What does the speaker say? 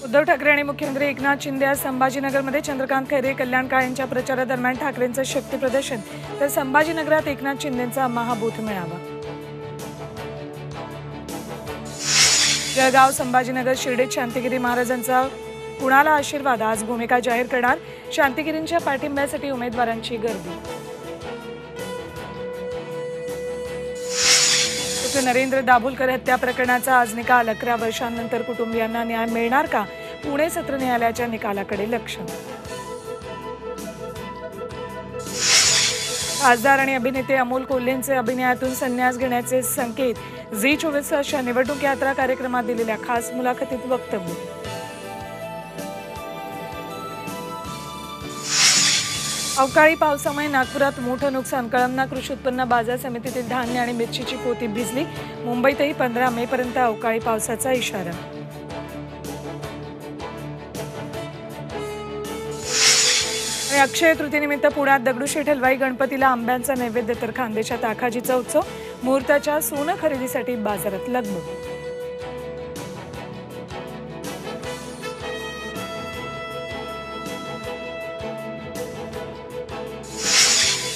उद्धव ठाकरे आणि मुख्यमंत्री एकनाथ शिंदे आज संभाजीनगरमध्ये चंद्रकांत खैरे, कल्याण काळेंच्या प्रचारादरम्यान ठाकरेंचं शक्ती प्रदर्शन, तर संभाजीनगरात एकनाथ शिंदेंचा महाबूथ मेळावा. जळगाव, संभाजीनगर, शिर्डीत शांतिगिरी महाराजांचा कुणाला आशीर्वाद, आज भूमिका जाहीर करणार. शांतिगिरींच्या पाठिंब्यासाठी उमेदवारांची गर्दी. नरेंद्र दाभोलकर हत्या प्रकरणाचा आज निकाल. 11 वर्षांनंतर कुटुंबियांना न्याय मिळणार का? पुणे सत्र न्यायालयाच्या निकालाकडे लक्ष. खासदार आणि अभिनेते अमोल कोल्हेंचे अभिनयातून संन्यास घेण्याचे संकेत. झी 24 तासच्या निवडणूक यात्रा कार्यक्रमात दिलेल्या खास मुलाखतीत वक्तव्य. अवकाळी पावसामुळे नागपुरात मोठं नुकसान. कळमना कृषी उत्पन्न बाजार समितीतील धान्य आणि मिरचीची पोती भिजली. मुंबईतही 15 मे पर्यंत अवकाळी पावसाचा इशारा. आणि अक्षय तृतीयेनिमित्त पुण्यात दगडूशेठ हलवाई गणपतीला आंब्यांचा नैवेद्य, तर खानदेशात आखाजीचा उत्सव. मुहूर्ताच्या सोनं खरेदीसाठी बाजारात लगबग.